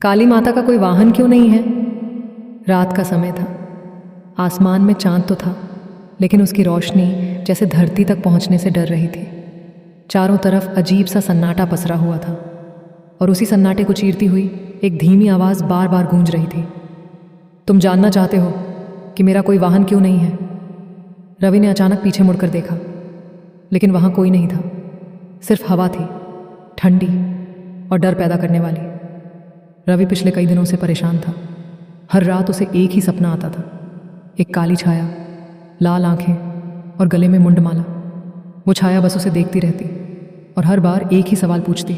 काली माता का कोई वाहन क्यों नहीं है? रात का समय था। आसमान में चांद तो था, लेकिन उसकी रोशनी जैसे धरती तक पहुंचने से डर रही थी। चारों तरफ अजीब सा सन्नाटा पसरा हुआ था और उसी सन्नाटे को चीरती हुई एक धीमी आवाज़ बार बार गूंज रही थी। तुम जानना चाहते हो कि मेरा कोई वाहन क्यों नहीं है? रवि ने अचानक पीछे मुड़कर देखा, लेकिन वहाँ कोई नहीं था। सिर्फ हवा थी, ठंडी और डर पैदा करने वाली। रवि पिछले कई दिनों से परेशान था। हर रात उसे एक ही सपना आता था, एक काली छाया, लाल आंखें और गले में मुंडमाला। वो छाया बस उसे देखती रहती और हर बार एक ही सवाल पूछती,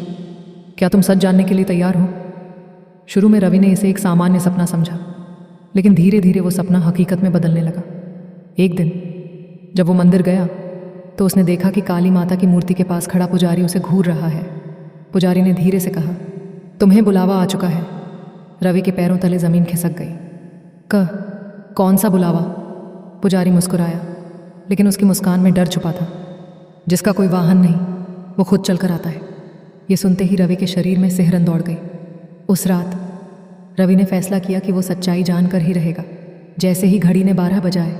क्या तुम सच जानने के लिए तैयार हो? शुरू में रवि ने इसे एक सामान्य सपना समझा, लेकिन धीरे धीरे वो सपना हकीकत में बदलने लगा। एक दिन जब वो मंदिर गया तो उसने देखा कि काली माता की मूर्ति के पास खड़ा पुजारी उसे घूर रहा है। पुजारी ने धीरे से कहा, तुम्हें बुलावा आ चुका है। रवि के पैरों तले ज़मीन खिसक गई। कौन सा बुलावा? पुजारी मुस्कुराया, लेकिन उसकी मुस्कान में डर छुपा था। जिसका कोई वाहन नहीं, वो खुद चलकर आता है। ये सुनते ही रवि के शरीर में सिहरन दौड़ गई। उस रात रवि ने फैसला किया कि वो सच्चाई जानकर ही रहेगा। जैसे ही घड़ी ने 12 बजाए,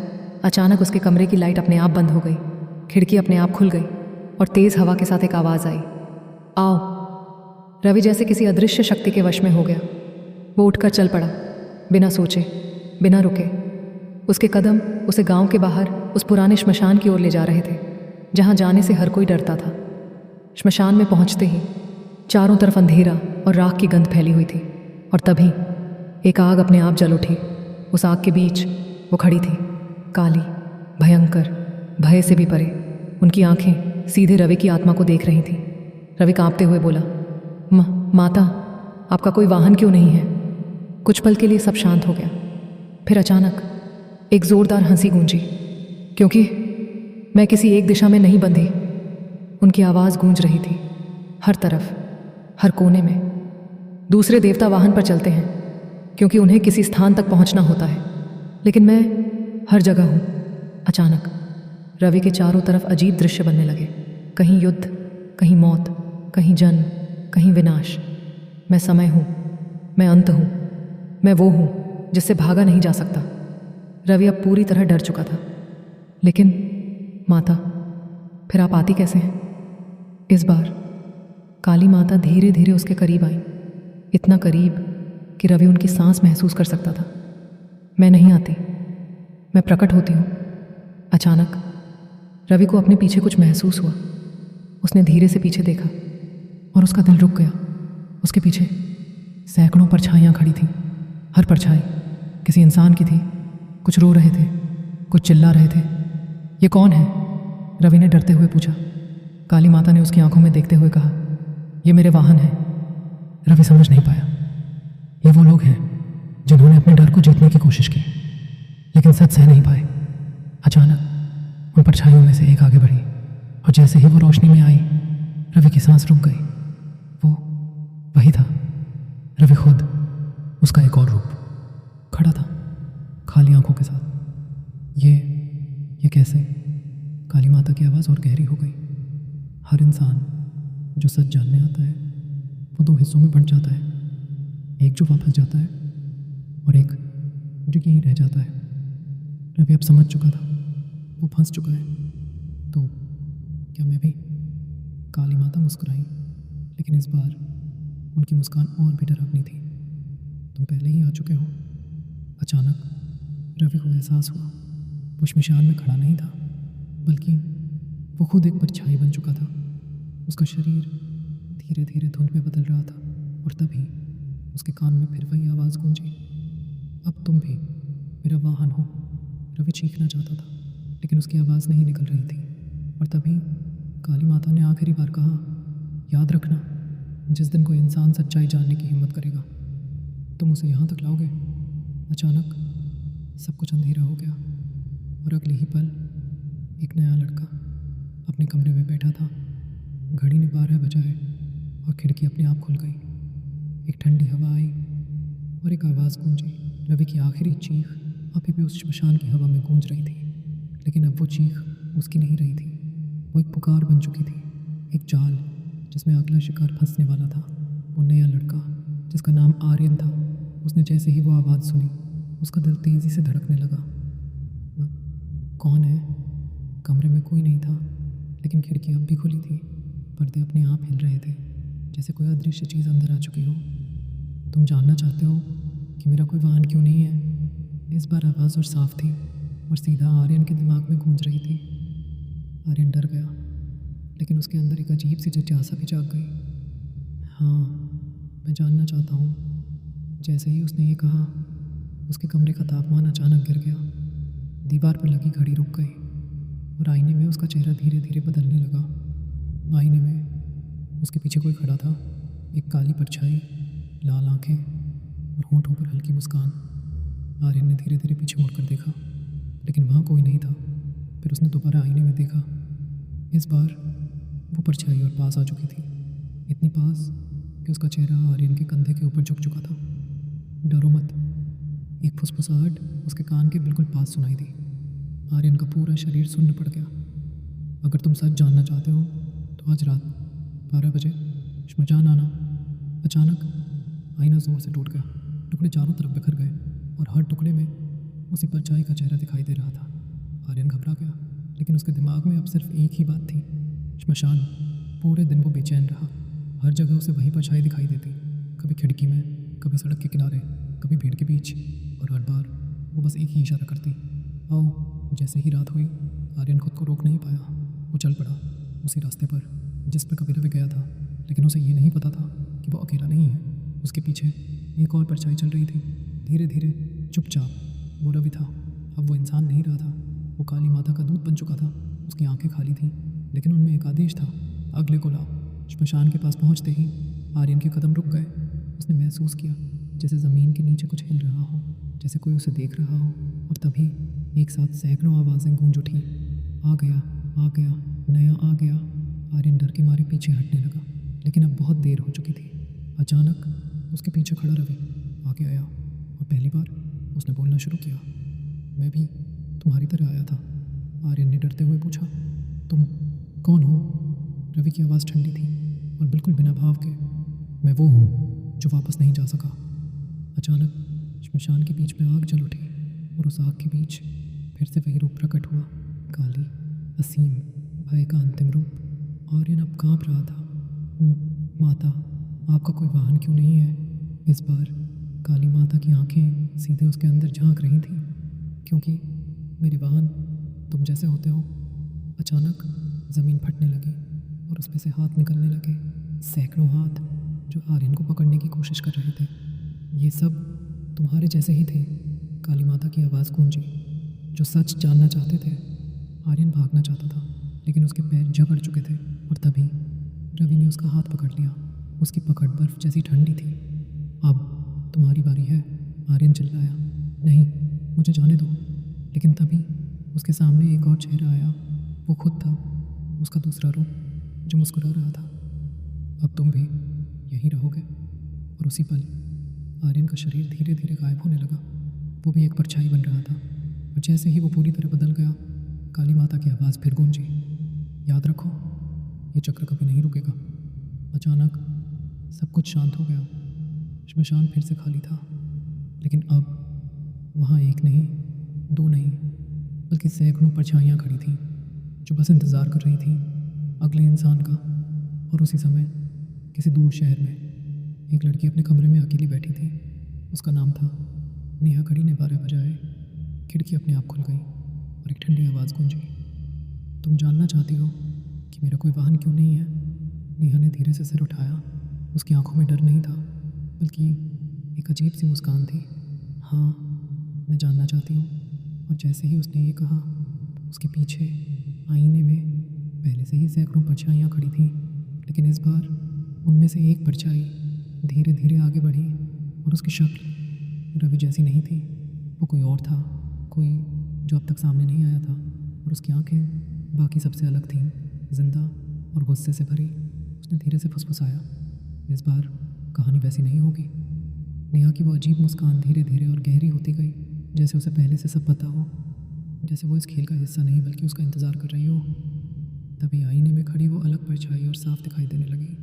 अचानक उसके कमरे की लाइट अपने आप बंद हो गई, खिड़की अपने आप खुल गई और तेज़ हवा के साथ एक आवाज़ आई, आओ। रवि जैसे किसी अदृश्य शक्ति के वश में हो गया। वो उठकर चल पड़ा, बिना सोचे, बिना रुके। उसके कदम उसे गांव के बाहर उस पुराने श्मशान की ओर ले जा रहे थे, जहां जाने से हर कोई डरता था। श्मशान में पहुंचते ही चारों तरफ अंधेरा और राख की गंध फैली हुई थी, और तभी एक आग अपने आप जल उठी। उस आग के बीच वो खड़ी थी, काली, भयंकर, भय से भी परे। उनकी आंखें सीधे रवि की आत्मा को देख रही थीं। रवि कांपते हुए बोला, माता, आपका कोई वाहन क्यों नहीं है? कुछ पल के लिए सब शांत हो गया। फिर अचानक एक जोरदार हंसी गूंजी, क्योंकि मैं किसी एक दिशा में नहीं बंधी। उनकी आवाज़ गूंज रही थी हर तरफ, हर कोने में। दूसरे देवता वाहन पर चलते हैं क्योंकि उन्हें किसी स्थान तक पहुंचना होता है, लेकिन मैं हर जगह हूँ। अचानक रवि के चारों तरफ अजीब दृश्य बनने लगे। कहीं युद्ध, कहीं मौत, कहीं जन्म, कहीं विनाश। मैं समय हूँ, मैं अंत हूँ, मैं वो हूँ जिससे भागा नहीं जा सकता। रवि अब पूरी तरह डर चुका था। लेकिन माता, फिर आप आती कैसे हैं? इस बार काली माता धीरे धीरे उसके करीब आई, इतना करीब कि रवि उनकी सांस महसूस कर सकता था। मैं नहीं आती, मैं प्रकट होती हूँ। अचानक रवि को अपने पीछे कुछ महसूस हुआ। उसने धीरे से पीछे देखा और उसका दिल रुक गया। उसके पीछे सैकड़ों परछाइयाँ खड़ी थीं। हर परछाई किसी इंसान की थी। कुछ रो रहे थे, कुछ चिल्ला रहे थे। ये कौन है? रवि ने डरते हुए पूछा। काली माता ने उसकी आंखों में देखते हुए कहा, ये मेरे वाहन हैं। रवि समझ नहीं पाया। ये वो लोग हैं जिन्होंने अपने डर को जीतने की कोशिश की, लेकिन सच सह नहीं पाए। अचानक उन परछाइयों में से एक आगे बढ़ी और जैसे ही वो रोशनी में आई, रवि की सांस रुक गई। वो वही था, रवि खुद, उसका एक और रूप खड़ा था, खाली आंखों के साथ। ये कैसे? काली माता की आवाज़ और गहरी हो गई। हर इंसान जो सच जानने आता है वो 2 हिस्सों में बंट जाता है, एक जो वापस जाता है और एक जो यहीं रह जाता है। रवि अब समझ चुका था, वो फंस चुका है। तो क्या मैं भी? काली माता मुस्कुराई, लेकिन इस बार उनकी मुस्कान और भी डरावनी थी। तुम पहले ही आ चुके हो। अचानक रवि को एहसास हुआ वो श्मशान में खड़ा नहीं था, बल्कि वो खुद एक परछाई बन चुका था। उसका शरीर धीरे धीरे धुंध में बदल रहा था और तभी उसके कान में फिर वही आवाज़ गूंजी, अब तुम भी मेरा वाहन हो। रवि चीखना चाहता था, लेकिन उसकी आवाज़ नहीं निकल रही थी। और तभी काली माता ने आखिरी बार कहा, याद रखना, जिस दिन कोई इंसान सच्चाई जानने की हिम्मत करेगा, तुम उसे यहाँ तक लाओगे। अचानक सब कुछ अंधेरा हो गया और अगले ही पल एक नया लड़का अपने कमरे में बैठा था। घड़ी ने 12 बजाए और खिड़की अपने आप खुल गई। एक ठंडी हवा आई और एक आवाज़ गूंजी। रवि की आखिरी चीख अभी भी उस श्मशान की हवा में गूंज रही थी, लेकिन अब वो चीख उसकी नहीं रही थी। वो एक पुकार बन चुकी थी, एक जाल जिसमें अगला शिकार फंसने वाला था। वो नया लड़का जिसका नाम आर्यन था। उसने जैसे ही वो आवाज़ सुनी उसका दिल तेज़ी से धड़कने लगा। कौन है? कमरे में कोई नहीं था, लेकिन खिड़की अब भी खुली थी। पर्दे अपने आप हिल रहे थे, जैसे कोई अदृश्य चीज़ अंदर आ चुकी हो। तुम जानना चाहते हो कि मेरा कोई वाहन क्यों नहीं है? इस बार आवाज़ और साफ थी और सीधा आर्यन के दिमाग में गूंज रही थी। आर्यन डर गया, लेकिन उसके अंदर एक अजीब सी जिज्ञासा भी जाग गई। हाँ, मैं जानना चाहता हूँ। जैसे ही उसने ये कहा, उसके कमरे का तापमान अचानक गिर गया। दीवार पर लगी घड़ी रुक गई और आईने में उसका चेहरा धीरे धीरे बदलने लगा। आईने में उसके पीछे कोई खड़ा था, एक काली परछाई, लाल आंखें और होंठों पर हल्की मुस्कान। आर्यन ने धीरे धीरे पीछे मुड़कर देखा, लेकिन वहाँ कोई नहीं था। फिर उसने दोबारा आईने में देखा। इस बार वो परछाई और पास आ चुकी थी, इतनी पास कि उसका चेहरा आर्यन के कंधे के ऊपर झुक चुका था। डरो मत, एक फुसफुसाहट उसके कान के बिल्कुल पास सुनाई दी। आर्यन का पूरा शरीर सुन्न पड़ गया। अगर तुम सच जानना चाहते हो तो आज रात 12 बजे श्मशान आना। अचानक आईना जोर से टूट गया। टुकड़े चारों तरफ बिखर गए और हर टुकड़े में उसी परछाई का चेहरा दिखाई दे रहा था। आर्यन घबरा गया, लेकिन उसके दिमाग में अब सिर्फ एक ही बात थी, श्मशान। पूरे दिन वो बेचैन रहा। हर जगह उसे वही परछाई दिखाई देती, कभी खिड़की में, कभी सड़क के किनारे, कभी भीड़ के बीच, और हर बार वो बस एक ही इशारा करती, आओ। जैसे ही रात हुई, आर्यन खुद को रोक नहीं पाया। वो चल पड़ा उसी रास्ते पर जिस पर कभी रवि गया था, लेकिन उसे ये नहीं पता था कि वो अकेला नहीं है। उसके पीछे एक और परछाई चल रही थी, धीरे धीरे, चुपचाप। वो रवि था। अब वो इंसान नहीं रहा था, वो काली माता का दूत बन चुका था। उसकी आंखें खाली थीं, लेकिन उनमें एक आदेश था, अगले को लाओ। श्मशान के पास पहुंचते ही आर्यन के कदम रुक गए। उसने महसूस किया जैसे ज़मीन के नीचे कुछ हिल रहा हो, जैसे कोई उसे देख रहा हो। और तभी एक साथ सैकड़ों आवाज़ें गूंज उठी, आ गया, आ गया, नया आ गया। आर्यन डर के मारे पीछे हटने लगा, लेकिन अब बहुत देर हो चुकी थी। अचानक उसके पीछे खड़ा रवि आगे आया और पहली बार उसने बोलना शुरू किया। मैं भी तुम्हारी तरह आया था। आर्यन ने डरते हुए पूछा, तुम कौन हो? रवि की आवाज़ ठंडी थी और बिल्कुल बिना भाव के। मैं वो हूँ जो वापस नहीं जा सका। अचानक श्मशान के बीच में आग जल उठी और उस आग के बीच फिर से वही रूप प्रकट हुआ, काली, असीम, भय का अंतिम रूप। आर्यन अब काँप रहा था। माता, आपका कोई वाहन क्यों नहीं है? इस बार काली माता की आंखें सीधे उसके अंदर झांक रही थीं, क्योंकि मेरे वाहन तुम जैसे होते हो। अचानक ज़मीन फटने लगी और उसमें से हाथ निकलने लगे, सैकड़ों हाथ जो आर्यन को पकड़ने की कोशिश कर रहे थे। ये सब तुम्हारे जैसे ही थे। काली माता की आवाज़ गूंजी। जो सच जानना चाहते थे। आर्यन भागना चाहता था, लेकिन उसके पैर जकड़ चुके थे। और तभी रवि ने उसका हाथ पकड़ लिया। उसकी पकड़ बर्फ जैसी ठंडी थी। अब तुम्हारी बारी है, आर्यन चिल्लाया। नहीं, मुझे जाने दो। लेकिन तभी उसके सामने एक और चेहरा आया। वो खुद था, उसका दूसरा रूप, जो मुस्कुरा रहा था। अब तुम भी यहीं रहोगे। और उसी पल आर्यन का शरीर धीरे धीरे गायब होने लगा। वो भी एक परछाई बन रहा था, और जैसे ही वो पूरी तरह बदल गया, काली माता की आवाज़ फिर गूंजी, याद रखो, ये चक्र कभी नहीं रुकेगा। अचानक सब कुछ शांत हो गया। श्मशान फिर से खाली था, लेकिन अब वहाँ एक नहीं, दो नहीं, बल्कि सैकड़ों परछाइयाँ खड़ी थीं, जो बस इंतज़ार कर रही थीं अगले इंसान का। और उसी समय किसी दूर शहर में एक लड़की अपने कमरे में अकेली बैठी थी। उसका नाम था नेहा। घड़ी ने 12 बजाए। खिड़की अपने आप खुल गई और एक ठंडी आवाज़ गूंजी, तुम जानना चाहती हो कि मेरा कोई वाहन क्यों नहीं है? नेहा ने धीरे से सिर उठाया। उसकी आंखों में डर नहीं था, बल्कि एक अजीब सी मुस्कान थी। हाँ, मैं जानना चाहती हूँ। और जैसे ही उसने ये कहा, उसके पीछे आईने में पहले से ही सैकड़ों परछाइयाँ खड़ी थीं, लेकिन इस बार उनमें से एक परछाई धीरे धीरे आगे बढ़ी और उसकी शक्ल रवि जैसी नहीं थी। वो कोई और था, कोई जो अब तक सामने नहीं आया था। और उसकी आंखें बाकी सबसे अलग थीं, जिंदा और गुस्से से भरी। उसने धीरे से फुसफुसाया, इस बार कहानी वैसी नहीं होगी। नेहा की वो अजीब मुस्कान धीरे धीरे और गहरी होती गई, जैसे उसे पहले से सब पता हो, जैसे वो इस खेल का हिस्सा नहीं बल्कि उसका इंतज़ार कर रही हो। तभी आईने में खड़ी वो अलग परछाई और साफ दिखाई देने लगी।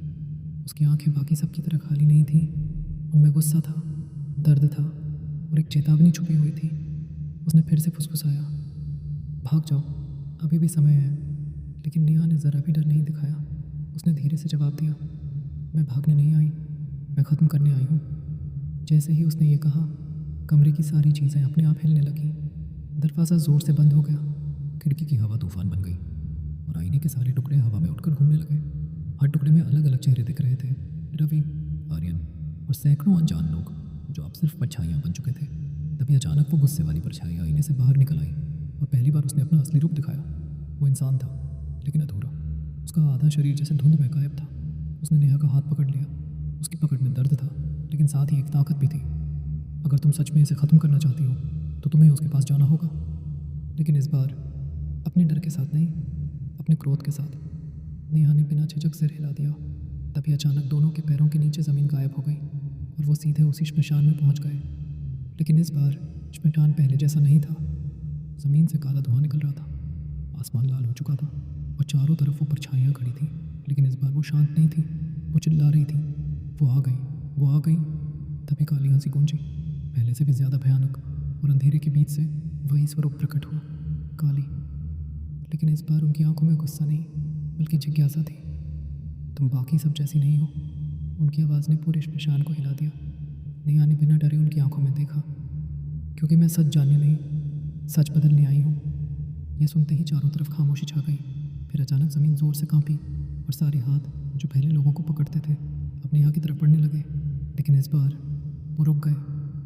उसकी आंखें बाकी सबकी तरह खाली नहीं थीं, उनमें गुस्सा था, दर्द था और एक चेतावनी छुपी हुई थी। उसने फिर से फुसफुसाया, भाग जाओ, अभी भी समय है। लेकिन नेहा ने ज़रा भी डर नहीं दिखाया। उसने धीरे से जवाब दिया, मैं भागने नहीं आई, मैं ख़त्म करने आई हूँ। जैसे ही उसने ये कहा, कमरे की सारी चीज़ें अपने आप हिलने लगीं। दरवाज़ा ज़ोर से बंद हो गया, खिड़की की हवा तूफान बन गई और आईने के सारे टुकड़े हवा में उठकर घूमने लगे। हर टुकड़े में अलग अलग चेहरे दिख रहे थे, रवि, आर्यन और सैकड़ों अनजान लोग जो अब सिर्फ परछाइयाँ बन चुके थे। तभी अचानक वो गुस्से वाली परछाई आईने से बाहर निकल आई और पहली बार उसने अपना असली रूप दिखाया। वो इंसान था, लेकिन अधूरा। उसका आधा शरीर जैसे धुंध में गायब था। उसने नेहा का हाथ पकड़ लिया। उसकी पकड़ में दर्द था, लेकिन साथ ही एक ताकत भी थी। अगर तुम सच में इसे ख़त्म करना चाहती हो तो तुम्हें उसके पास जाना होगा, लेकिन इस बार अपने डर के साथ नहीं, अपने क्रोध के साथ। नेहा ने बिना झिझक सिर हिला दिया। तभी अचानक दोनों के पैरों के नीचे ज़मीन गायब हो गई और वो सीधे उसी श्मशान में पहुंच गए। लेकिन इस बार श्मशान पहले जैसा नहीं था। ज़मीन से काला धुआं निकल रहा था, आसमान लाल हो चुका था और चारों तरफ वो परछाइयाँ खड़ी थीं। लेकिन इस बार वो शांत नहीं थी, वो चिल्ला रही थी, वो आ गई, वो आ गई। तभी काली हंसी गूंजी, पहले से भी ज़्यादा भयानक, और अंधेरे के बीच से वही स्वरूप प्रकट हुआ, काली। लेकिन इस बार उनकी आंखों में गुस्सा नहीं, बल्कि जिज्ञासा थी। तुम बाकी सब जैसी नहीं हो, उनकी आवाज़ ने पूरे श्मशान को हिला दिया। नेहा ने बिना डरे उनकी आंखों में देखा, क्योंकि मैं सच जानने नहीं, सच बदलने आई हूँ। ये सुनते ही चारों तरफ खामोशी छा गई। फिर अचानक ज़मीन ज़ोर से कांपी और सारे हाथ जो पहले लोगों को पकड़ते थे अब नेहा की तरफ बढ़ने लगे। लेकिन इस बार वो रुक गए,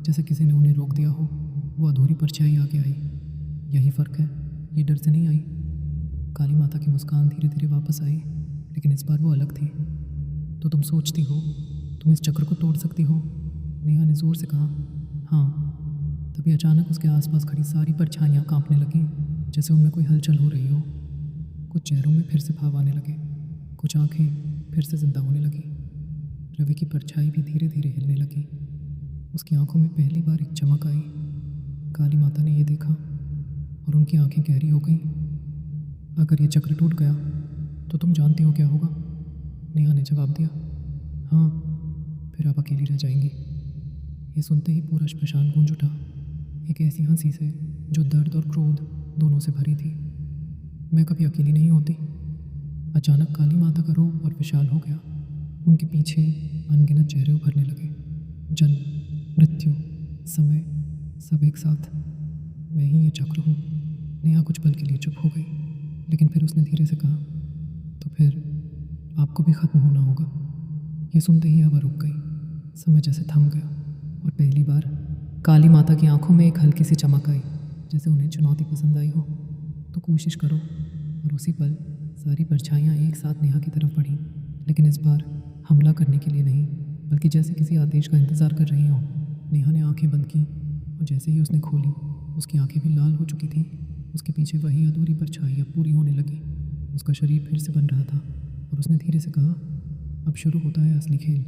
जैसे किसी ने उन्हें रोक दिया हो। वो अधूरी परछाई आगे आई। यही फ़र्क है, ये डर से नहीं आई। काली माता की मुस्कान धीरे धीरे वापस आई, लेकिन इस बार वो अलग थी। तो तुम सोचती हो तुम इस चक्र को तोड़ सकती हो? नेहा ने ज़ोर से कहा। हाँ। तभी अचानक उसके आसपास खड़ी सारी परछाइयाँ कांपने लगीं, जैसे उनमें कोई हलचल हो रही हो। कुछ चेहरों में फिर से भाव आने लगे, कुछ आंखें फिर से जिंदा होने लगी। रवि की परछाई भी धीरे धीरे हिलने लगी। उसकी आंखों में पहली बार एक चमक आई। काली माता ने यह देखा और उनकी आंखें गहरी हो गईं। अगर ये चक्र टूट गया तो तुम जानती हो क्या होगा? नेहा ने जवाब दिया। हाँ, फिर आप अकेली रह जाएंगी। ये सुनते ही पूरा श्मशान गूंज उठा, एक ऐसी हंसी से जो दर्द और क्रोध दोनों से भरी थी। मैं कभी अकेली नहीं होती। अचानक काली माता का रूप और विशाल हो गया। उनके पीछे अनगिनत चेहरे उभरने लगे, जन्म, मृत्यु, समय, सब एक साथ। मैं ही ये चक्र हूँ। नेहा कुछ पल के लिए चुप हो गई, लेकिन फिर उसने धीरे से कहा, तो फिर आपको भी ख़त्म होना होगा। ये सुनते ही हवा रुक गई, समय जैसे थम गया और पहली बार काली माता की आंखों में एक हल्की सी चमक आई, जैसे उन्हें चुनौती पसंद आई हो। तो कोशिश करो। और उसी पल सारी परछाइयाँ एक साथ नेहा की तरफ बढ़ीं, लेकिन इस बार हमला करने के लिए नहीं, बल्कि जैसे किसी आदेश का इंतज़ार कर रही हो। नेहा ने आंखें बंद की और जैसे ही उसने खोली, उसकी आंखें भी लाल हो चुकी थीं। उसके पीछे वही अधूरी परछाई अब पूरी होने लगी। उसका शरीर फिर से बन रहा था और उसने धीरे से कहा, अब शुरू होता है असली खेल।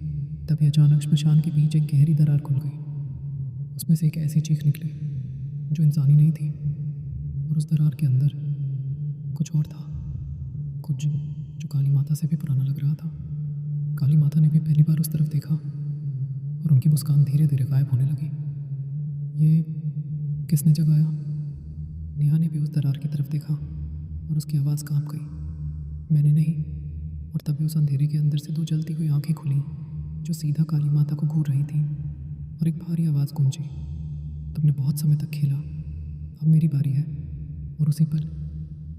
तभी अचानक श्मशान के बीच एक गहरी दरार खुल गई। उसमें से एक ऐसी चीख निकली जो इंसानी नहीं थी, और उस दरार के अंदर कुछ और था, कुछ जो काली माता से भी पुराना लग रहा था। काली माता ने भी पहली बार उस तरफ देखा और उनकी मुस्कान धीरे धीरे गायब होने लगी। ये किसने जगाया? नेहा ने भी उस दरार की तरफ देखा और उसकी आवाज़ कांप गई। मैंने नहीं। और तभी उस अंधेरे के अंदर से दो जलती हुई आंखें खुली जो सीधा काली माता को घूर रही थीं, और एक भारी आवाज़ गूंजी, तुमने बहुत समय तक खेला, अब मेरी बारी है। और उसी पल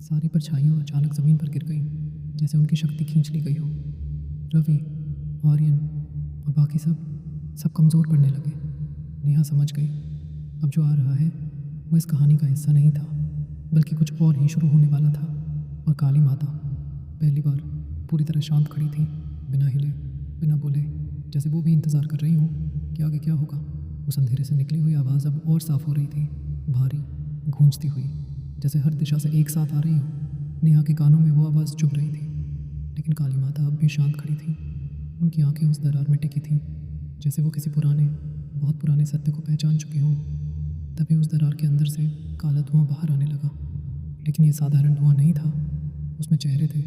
सारी परछाइयाँ अचानक ज़मीन पर गिर गईं, जैसे उनकी शक्ति खींच ली गई हो। रवि, आर्यन और बाकी सब कमज़ोर पड़ने लगे। नेहा समझ गई, अब जो आ रहा है वो इस कहानी का हिस्सा नहीं था, बल्कि कुछ और ही शुरू होने वाला था। और काली माता पहली बार पूरी तरह शांत खड़ी थी, बिना हिले, बिना बोले, जैसे वो भी इंतज़ार कर रही हूँ कि आगे क्या होगा। उस अंधेरे से निकली हुई आवाज़ अब और साफ़ हो रही थी, भारी, गूंजती हुई, जैसे हर दिशा से एक साथ आ रही हो। नेहा के कानों में वो आवाज़ चुभ रही थी, लेकिन काली माता अब भी शांत खड़ी थी। उनकी आंखें उस दरार में टिकी थीं, जैसे वो किसी पुराने, बहुत पुराने सत्य को पहचान चुकी हों। तभी उस दरार के अंदर से काला धुआं बाहर आने लगा, लेकिन ये साधारण धुआं नहीं था। उसमें चेहरे थे,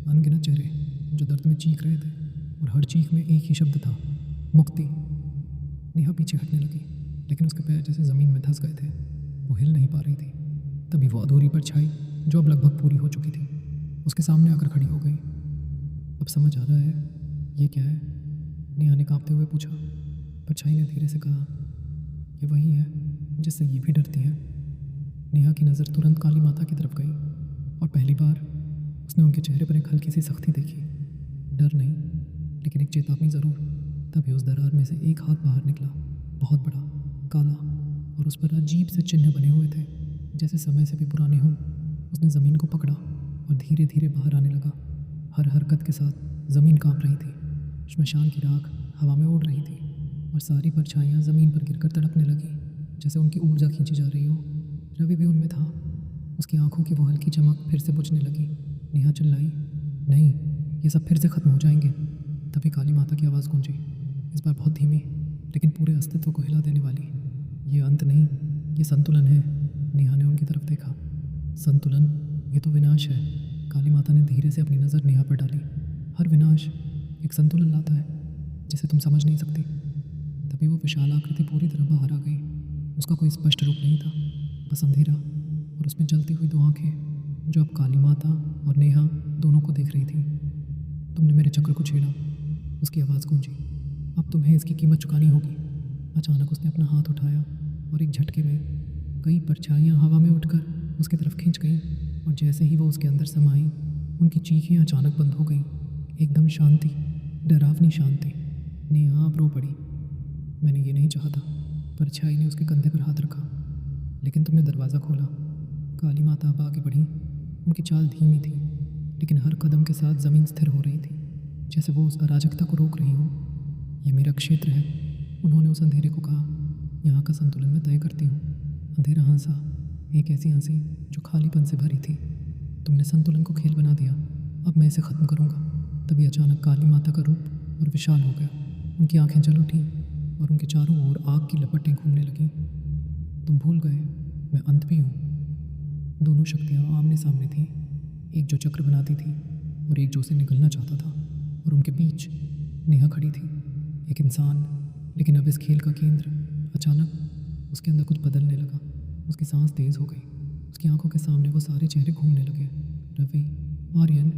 अनगिनत चेहरे जो दर्द में चीख रहे थे, और हर चीख में एक ही शब्द था, मुक्ति। नेहा पीछे हटने लगी, लेकिन उसके पैर जैसे ज़मीन में धंस गए थे। वो हिल नहीं पा रही थी। तभी वो अधूरी परछाई, जो अब लगभग पूरी हो चुकी थी, उसके सामने आकर खड़ी हो गई। अब समझ आ रहा है ये क्या है? नेहा ने कांपते हुए पूछा। परछाई ने धीरे से कहा, ये वही है जिससे ये भी डरती है। नेहा की नज़र तुरंत काली माता की तरफ गई और पहली बार उसने उनके चेहरे पर एक हल्की सी सख्ती देखी। डर नहीं, लेकिन एक चेतावनी ज़रूर। तभी उस दरार में से एक हाथ बाहर निकला, बहुत बड़ा, काला, और उस पर अजीब से चिन्ह बने हुए थे, जैसे समय से भी पुराने हों। उसने ज़मीन को पकड़ा और धीरे धीरे बाहर आने लगा। हर हरकत के साथ ज़मीन कांप रही थी। श्मशान की राख हवा में उड़ रही थी और सारी परछाइयाँ ज़मीन पर गिरकर तड़पने लगी, जैसे उनकी ऊर्जा खींची जा रही हो। रवि भी उनमें था। उसकी आंखों की वो हल्की चमक फिर से बुझने लगी। नेहा चिल्लाई, नहीं, ये सब फिर से ख़त्म हो जाएंगे। तभी काली माता की आवाज़ गूंजी, इस बार बहुत धीमी, लेकिन पूरे अस्तित्व को हिला देने वाली। ये अंत नहीं, ये संतुलन है। नेहा ने उनकी तरफ देखा। संतुलन? ये तो विनाश है। काली माता ने धीरे से अपनी नज़र नेहा पर डाली। हर विनाश एक संतुलन लाता है, जिसे तुम समझ नहीं सकती। तभी वो विशाल आकृति पूरी तरह बाहर आ गई। उसका कोई स्पष्ट रूप नहीं था, बस अंधेरा, और उसमें जलती हुई दो आंखें, जो अब काली माता और नेहा दोनों को देख रही थी। तुमने मेरे चक्र को छेड़ा, उसकी आवाज़ गूंजी। अब तुम्हें इसकी कीमत चुकानी होगी। अचानक उसने अपना हाथ उठाया और एक झटके में कई परछाइयाँ हवा में उठकर उसकी तरफ खींच गईं, और जैसे ही वो उसके अंदर समाईं, उनकी चीखें अचानक बंद हो गईं। एकदम शांति, डरावनी शांति। नेहा आप रो पड़ी। मैंने ये नहीं चाहा था। परछाई ने उसके कंधे पर हाथ रखा। लेकिन तुमने दरवाज़ा खोला। काली माता अब आगे बढ़ी। उनकी चाल धीमी थी, लेकिन हर कदम के साथ ज़मीन स्थिर हो रही थी, जैसे वो उस अराजकता को रोक रही हो। ये मेरा क्षेत्र है, उन्होंने उस अंधेरे को कहा। यहाँ का संतुलन मैं तय करती हूँ। अंधेरा हंसा, एक ऐसी हंसी जो खालीपन से भरी थी। तुमने संतुलन को खेल बना दिया, अब मैं इसे ख़त्म करूँगा। तभी अचानक काली माता का रूप और विशाल हो गया। उनकी आंखें जल उठीं और उनके चारों ओर आग की लपटें घूमने लगीं। तुम भूल गए, मैं अंत भी हूँ। दोनों शक्तियाँ आमने सामने थीं, एक जो चक्र बनाती थी और एक जो उसे निगलना चाहता था। और उनके बीच नेहा खड़ी थी, एक इंसान, लेकिन अब इस खेल का केंद्र। अचानक उसके अंदर कुछ बदलने लगा। उसकी सांस तेज़ हो गई। उसकी आंखों के सामने वो सारे चेहरे घूमने लगे, रवि, आर्यन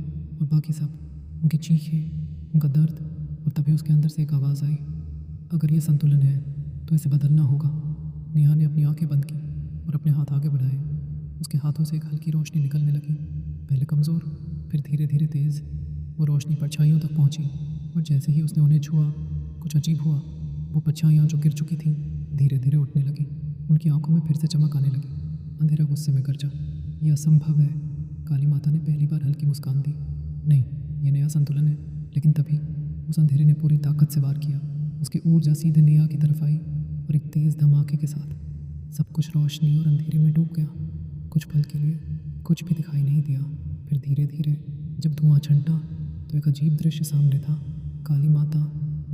और बाकी सब। उनकी चीखें, उनका दर्द, और तभी उसके अंदर से एक आवाज़ आई, अगर ये संतुलन है तो इसे बदलना होगा। नेहा ने अपनी आंखें बंद की और अपने हाथ आगे बढ़ाए। उसके हाथों से एक हल्की रोशनी निकलने लगी, पहले कमज़ोर, फिर धीरे धीरे तेज़। वो रोशनी परछाइयों तक पहुंची और जैसे ही उसने उन्हें छुआ, कुछ अजीब हुआ। वो परछाइयाँ जो गिर चुकी थीं धीरे धीरे उठने लगी। उनकी आंखों में फिर से चमक आने लगी। अंधेरा गुस्से में गरजा, यह असंभव है। काली माता ने पहली बार हल्की मुस्कान दी। नहीं, ये नया संतुलन है। लेकिन तभी उस अंधेरे ने पूरी ताकत से वार किया। उसकी ऊर्जा सीधे नेहा की तरफ आई और एक तेज़ धमाके के साथ सब कुछ रोशनी और अंधेरे में डूब गया। कुछ पल के लिए कुछ भी दिखाई नहीं दिया। फिर धीरे धीरे जब धुआं छंटा तो एक अजीब दृश्य सामने था। काली माता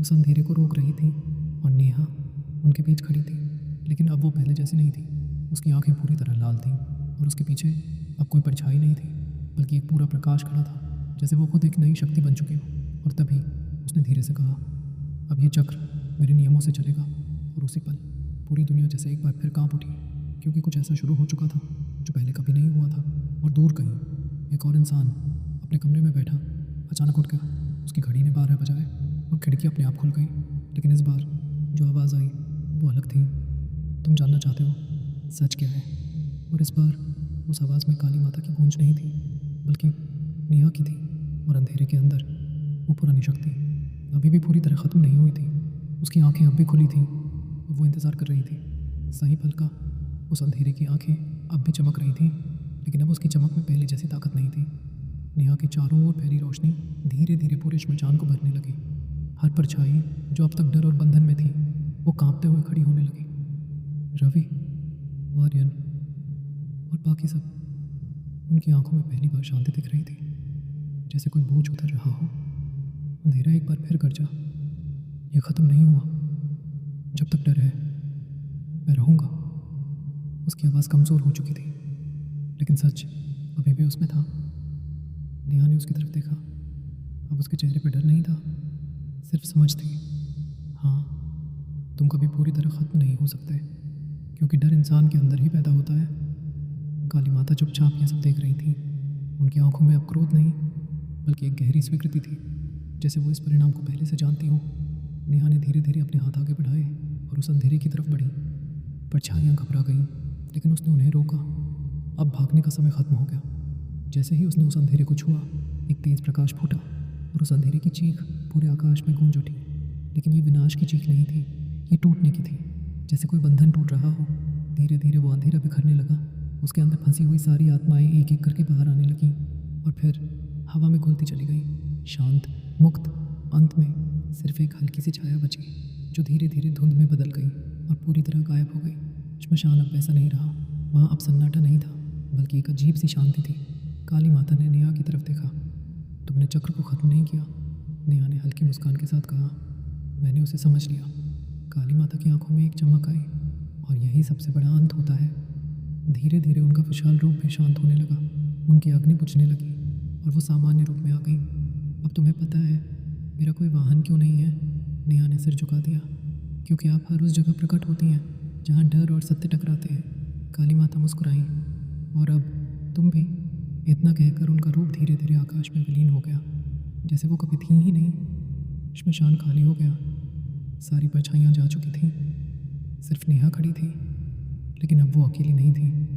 उस अंधेरे को रोक रही थी और नेहा उनके बीच खड़ी थी, लेकिन अब वो पहले जैसी नहीं थी। उसकी आंखें पूरी तरह लाल थीं और उसके पीछे अब कोई परछाई नहीं थी, बल्कि एक पूरा प्रकाश खड़ा था, जैसे वो खुद एक नई शक्ति बन चुकी हो। और तभी उसने धीरे से कहा, अब ये चक्र मेरे नियमों से चलेगा। और उसी पल पूरी दुनिया जैसे एक बार फिर कांप उठी, क्योंकि कुछ ऐसा शुरू हो चुका था जो पहले कभी नहीं हुआ था। और दूर कहीं एक और इंसान अपने कमरे में बैठा अचानक उठ गया। उसकी घड़ी ने 12 बजाए और खिड़की अपने आप खुल गई। लेकिन इस बार जो आवाज़ आई वो अलग थी। तुम जानना चाहते हो सच क्या है? और इस बार उस आवाज़ में काली माता की गूंज नहीं थी, बल्कि नेहा की थी। और अंधेरे के अंदर वो पुरानी शक्ति अभी भी पूरी तरह ख़त्म नहीं हुई थी। उसकी आंखें अब भी खुली थीं और वो इंतज़ार कर रही थी। सही पल का उस अंधेरे की आंखें अब भी चमक रही थीं, लेकिन अब उसकी चमक में पहले जैसी ताकत नहीं थी। नेहा की चारों ओर फैली रोशनी धीरे धीरे पूरे श्मशान को भरने लगी। हर परछाई जो अब तक डर और बंधन में थी, वो कांपते हुए खड़ी होने लगी। रवि, आर्यन और बाकी सब, उनकी आंखों में पहली बार शांति दिख रही थी, जैसे कोई बोझ उतर रहा हो। अंधेरा एक बार फिर गरजा, ये ख़त्म नहीं हुआ। जब तक डर है मैं रहूँगा। उसकी आवाज़ कमज़ोर हो चुकी थी, लेकिन सच अभी भी उसमें था। नेहा ने उसकी तरफ देखा। अब उसके चेहरे पर डर नहीं था, सिर्फ समझ थी। हाँ, तुम कभी पूरी तरह ख़त्म नहीं हो सकते, क्योंकि डर इंसान के अंदर ही पैदा होता है। काली माता चुपचाप ये सब देख रही थी। उनकी आंखों में अब क्रोध नहीं, बल्कि एक गहरी स्वीकृति थी, जैसे वो इस परिणाम को पहले से जानती हो। नेहा ने धीरे धीरे अपने हाथ आगे बढ़ाए और उस अंधेरे की तरफ बढ़ी। परछाइयाँ घबरा गईं, लेकिन उसने उन्हें रोका। अब भागने का समय ख़त्म हो गया। जैसे ही उसने उस अंधेरे को छुआ, एक तेज़ प्रकाश फूटा और उस अंधेरे की चीख पूरे आकाश में गूंज उठी। लेकिन ये विनाश की चीख नहीं थी, ये टूटने की थी, जैसे कोई बंधन टूट रहा हो। धीरे धीरे वो अंधेरा बिखरने लगा। उसके अंदर फंसी हुई सारी आत्माएं एक एक करके बाहर आने लगीं और फिर हवा में घुलती चली गई, शांत, मुक्त। अंत में सिर्फ एक हल्की सी छाया बची, जो धीरे धीरे धुंध में बदल गई और पूरी तरह गायब हो गई। श्मशान अब वैसा नहीं रहा। वहाँ अब सन्नाटा नहीं था, बल्कि एक अजीब सी शांति थी। काली माता ने नेहा की तरफ देखा। तुमने चक्र को ख़त्म नहीं किया, नेहा ने हल्की मुस्कान के साथ कहा। मैंने उसे समझ लिया। काली माता की आंखों में एक चमक आई। और यही सबसे बड़ा अंत होता है। धीरे धीरे उनका विशाल रूप भी शांत होने लगा। उनकी अग्नि बुझने लगी और वो सामान्य रूप में आ गई। अब तुम्हें पता है मेरा कोई वाहन क्यों नहीं है? नेहा ने सिर झुका दिया। क्योंकि आप हर उस जगह प्रकट होती हैं जहाँ डर और सत्य टकराते हैं। काली माता मुस्कुराई। और अब तुम भी। इतना कहकर उनका रूप धीरे धीरे आकाश में विलीन हो गया, जैसे वो कभी थी ही नहीं। श्मशान खाली हो गया। सारी परछाइयाँ जा चुकी थीं। सिर्फ नेहा खड़ी थी, लेकिन अब वो अकेली नहीं थी।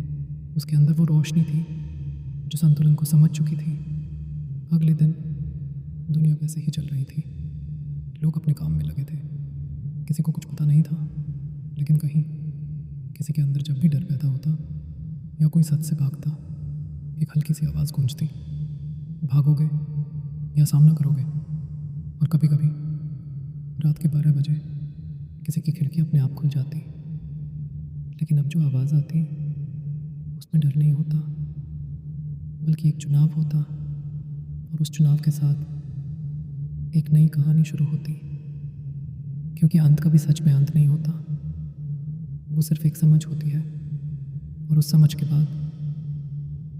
उसके अंदर वो रोशनी थी जो संतुलन को समझ चुकी थी। अगले दिन दुनिया वैसे ही चल रही थी। लोग अपने काम में लगे थे। किसी को कुछ पता नहीं था, लेकिन कहीं किसी के अंदर जब भी डर पैदा होता या कोई सच से भागता, एक हल्की सी आवाज़ गूंजती। भागोगे या सामना करोगे? और कभी कभी रात के 12 बजे किसी की खिड़की अपने आप खुल जाती। लेकिन अब जो आवाज़ आती उसमें डर नहीं होता, बल्कि एक चुनाव होता। और उस चुनाव के साथ एक नई कहानी शुरू होती। क्योंकि अंत कभी सच में अंत नहीं होता, वो सिर्फ एक समझ होती है। और उस समझ के बाद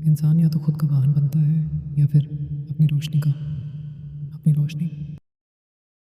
इंसान या तो खुद का वाहन बनता है या फिर अपनी रोशनी।